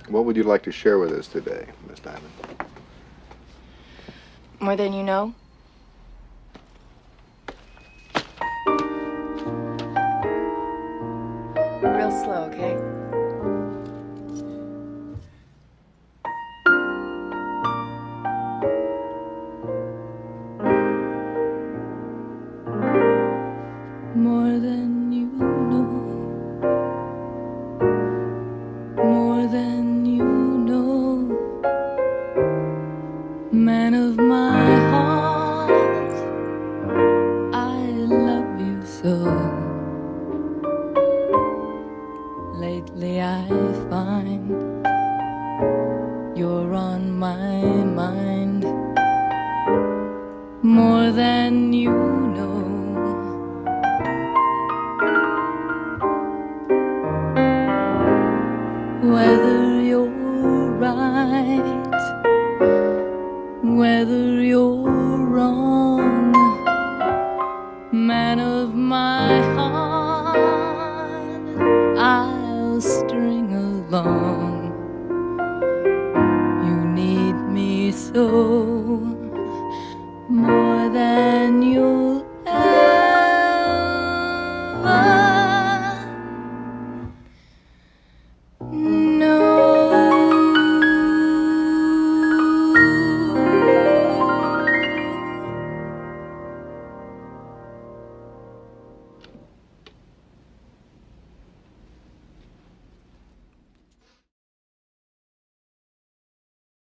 What would you like to share with us today, Miss Diamond? More than you know? Real slow, okay? More than you know, more than you know, man of my heart, I love you so. Lately I find you're on my mind, more than you know. Whether you're right, whether you're wrong, man of my heart, I'll string along. You need me so, more